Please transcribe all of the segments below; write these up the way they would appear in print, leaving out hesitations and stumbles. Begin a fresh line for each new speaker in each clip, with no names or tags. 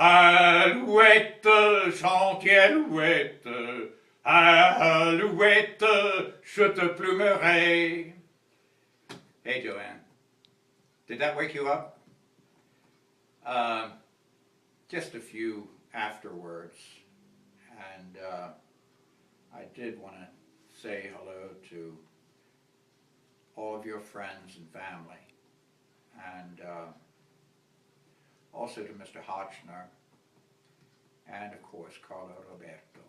Alouette, gentille alouette, alouette, je te plumerai. Hey, Joanne, did that wake you up? Just a few afterwards, and I did want to say hello to all of your friends and family, and also to Mr. Hotchner, and of course Carlo Roberto.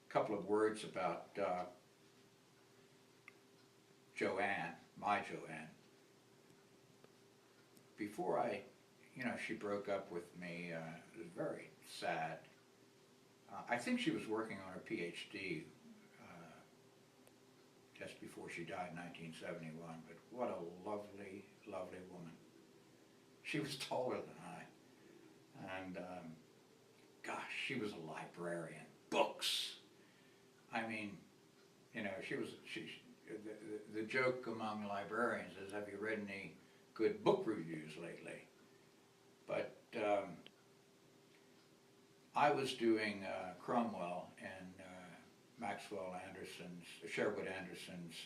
A couple of words about Joanne, my Joanne. Before she broke up with me, it was very sad. I think she was working on her PhD just before she died in 1971, but what a lovely, lovely woman. She was taller than I, and gosh, she was a librarian. Books. I mean, the joke among librarians is, have you read any good book reviews lately? But I was doing Cromwell and Sherwood Anderson's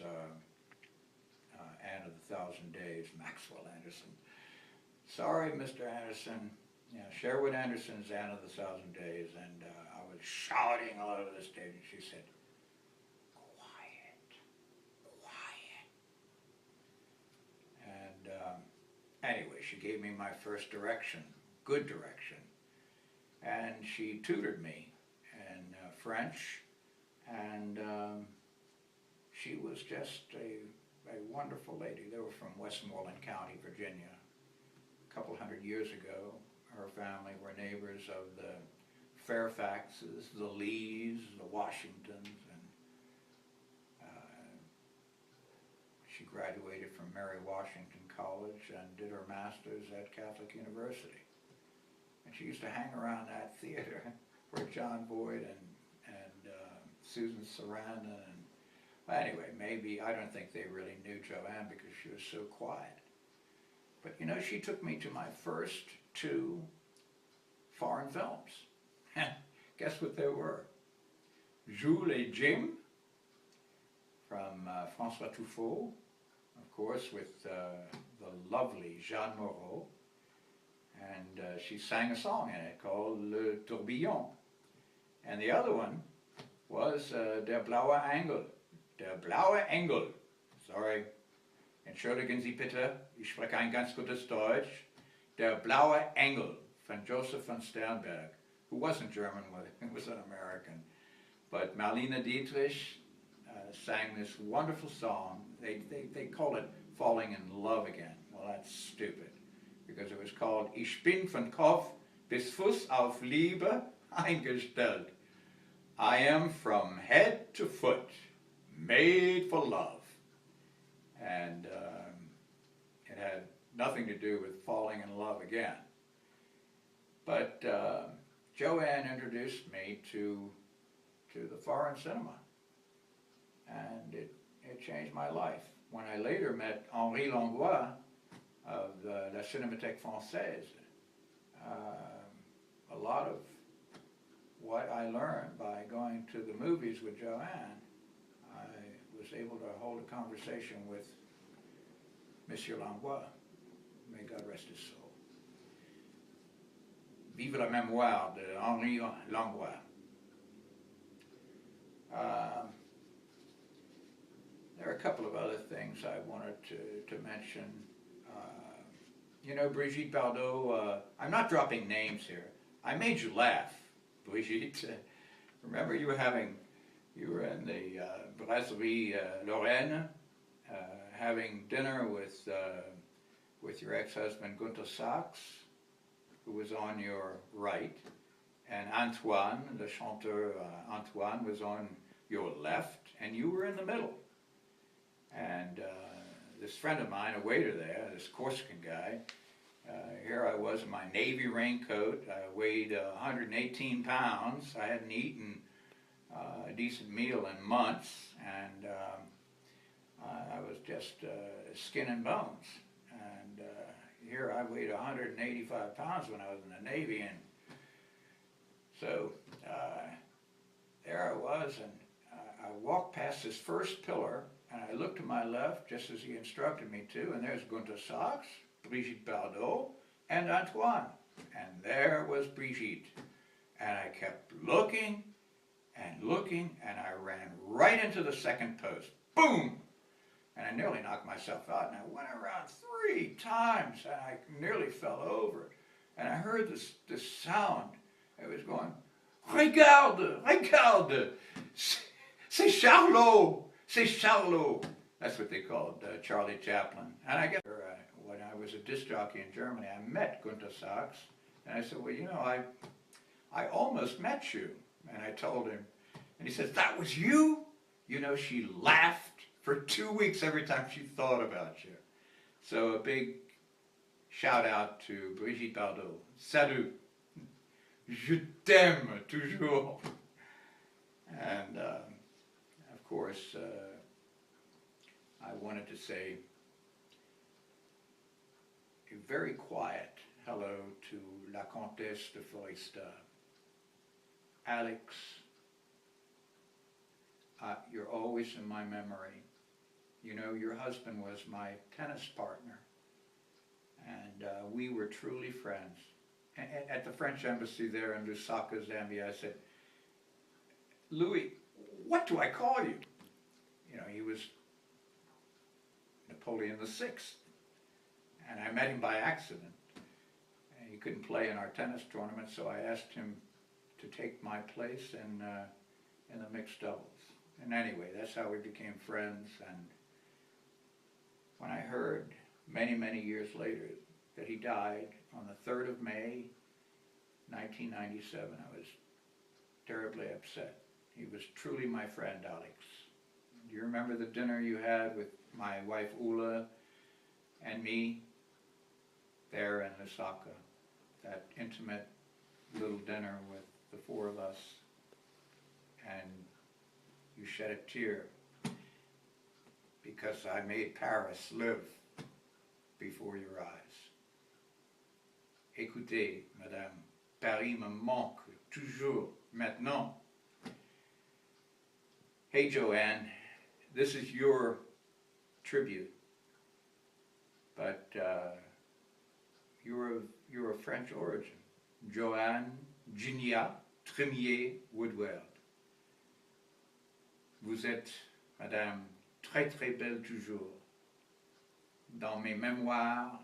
Anne of the Thousand Days, Maxwell Anderson. Sorry, Mr. Anderson. Sherwood Anderson's Anne of the Thousand Days, and I was shouting all over the stage, and she said, "Quiet, quiet." And anyway, she gave me my first direction, good direction, and she tutored me in French, and she was just a wonderful lady. They were from Westmoreland County, Virginia. A couple hundred years ago, her family were neighbors of the Fairfaxes, the Lees, the Washingtons, and she graduated from Mary Washington College and did her master's at Catholic University. And she used to hang around that theater where John Boyd and Susan Sarandon anyway, maybe, I don't think they really knew Joanne because she was so quiet. But she took me to my first two foreign films. Guess what they were? Jules et Jim from François Truffaut, of course, with the lovely Jeanne Moreau. And she sang a song in it called Le Tourbillon. And the other one was Der blaue Engel. Der blaue Engel. Sorry. Entschuldigen Sie bitte, ich spreche ein ganz gutes Deutsch. Der blaue Engel von Joseph von Sternberg, who wasn't German, he was an American. But Marlene Dietrich sang this wonderful song. They call it Falling in Love Again. Well, that's stupid, because it was called Ich bin von Kopf bis Fuß auf Liebe eingestellt. I am from head to foot made for love. And it had nothing to do with falling in love again. But Joanne introduced me to the foreign cinema, and it changed my life. When I later met Henri Langlois of La Cinémathèque Française, a lot of what I learned by going to the movies with Joanne, I was able to hold a conversation with Monsieur Langlois. May God rest his soul. Vive la mémoire de Henri Langlois. There are a couple of other things I wanted to mention. Brigitte Bardot, I'm not dropping names here. I made you laugh, Brigitte. Remember you were in the Brasserie Lorraine, having dinner with your ex-husband Gunther Sachs, who was on your right, and Antoine, the chanteur Antoine, was on your left, and you were in the middle. And this friend of mine, a waiter there, this Corsican guy, here I was in my Navy raincoat. I weighed 118 pounds. I hadn't eaten a decent meal in months, and I was just skin and bones. And here I weighed 185 pounds when I was in the Navy, and so there I was, and I walked past this first pillar, and I looked to my left, just as he instructed me to, and there's Gunter Sachs, Brigitte Bardot, and Antoine. And there was Brigitte. And I kept looking, and I ran right into the second post. Boom! And I nearly knocked myself out, and I went around 3 times, and I nearly fell over. And I heard this sound. It was going, "Regarde, regarde, c'est Charlot, c'est Charlot." That's what they called Charlie Chaplin. And I guess when I was a disc jockey in Germany, I met Gunter Sachs, and I said, "Well, you know, I almost met you." And I told him, and he says, "That was you?" You know, she laughed for 2 weeks every time she thought about you. So a big shout out to Brigitte Bardot. Salut. Je t'aime toujours. And of course, I wanted to say a very quiet hello to La Comtesse de Foresta. Alex, you're always in my memory. You know, your husband was my tennis partner, and we were truly friends. At the French embassy there in Lusaka, Zambia, I said, "Louis, what do I call you?" You know, he was Napoleon VI, and I met him by accident. And he couldn't play in our tennis tournament, so I asked him to take my place in the mixed doubles. And anyway, that's how we became friends. And when I heard many, many years later that he died on the 3rd of May, 1997, I was terribly upset. He was truly my friend, Alex. Do you remember the dinner you had with my wife Ula and me there in Lusaka? That intimate little dinner with the 4 of us, and you shed a tear because I made Paris live before your eyes. Écoutez, Madame, Paris me manque toujours maintenant. Hey, Joanne, this is your tribute, but you're of French origin. Joanne Ginia Tremier Woodward. Vous êtes, Madame, très très belle toujours. Dans mes mémoires,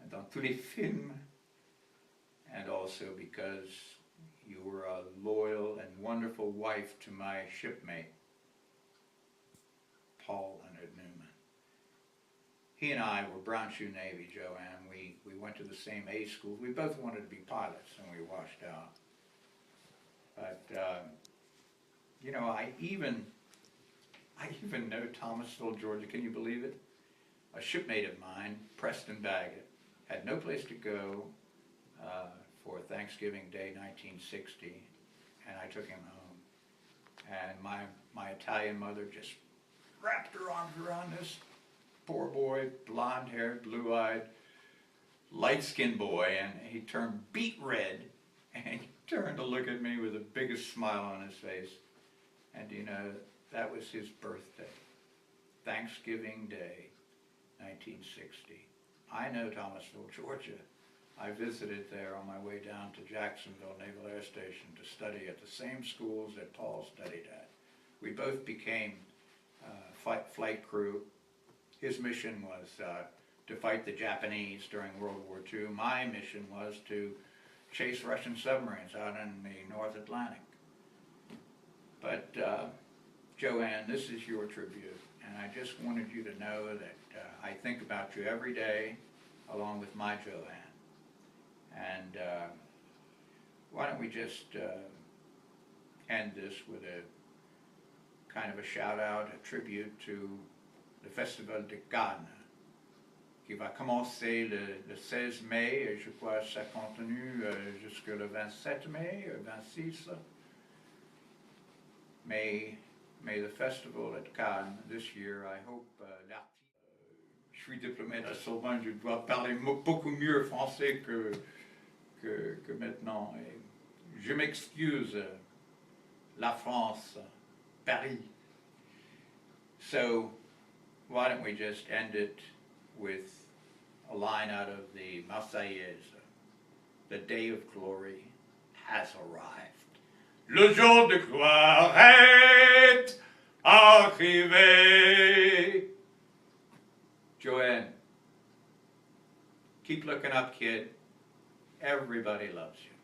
dans tous les films, and also because you were a loyal and wonderful wife to my shipmate, Paul Leonard Newman. He and I were Brown Shoe Navy, Joanne. We went to the same A school. We both wanted to be pilots, and we washed out. But you know, I even know Thomasville, Georgia. Can you believe it? A shipmate of mine, Preston Baggett, had no place to go for Thanksgiving Day 1960, and I took him home. And my Italian mother just wrapped her arms around this poor boy, blonde-haired, blue-eyed, light-skinned boy, and he turned beet red, and he turned to look at me with the biggest smile on his face. And you know, that was his birthday, Thanksgiving Day, 1960. I know Thomasville, Georgia. I visited there on my way down to Jacksonville Naval Air Station to study at the same schools that Paul studied at. We both became flight crew. His mission was to fight the Japanese during World War II. My mission was to chase Russian submarines out in the North Atlantic. But Joanne, this is your tribute, and I just wanted you to know that I think about you every day, along with my Joanne. And why don't we just end this with a kind of a shout out, a tribute to le Festival de Cannes, qui va commencer le 16 mai, et je crois que ça continue jusqu'au 27 mai, 26. May the festival at Cannes this year, I hope, je suis diplômé de Sorbonne, je dois parler beaucoup mieux français que maintenant. Et je m'excuse, la France, Paris. So, why don't we just end it with a line out of the Marseillaise? The day of glory has arrived. Le jour de gloire est arrivé. Joanne, keep looking up, kid. Everybody loves you.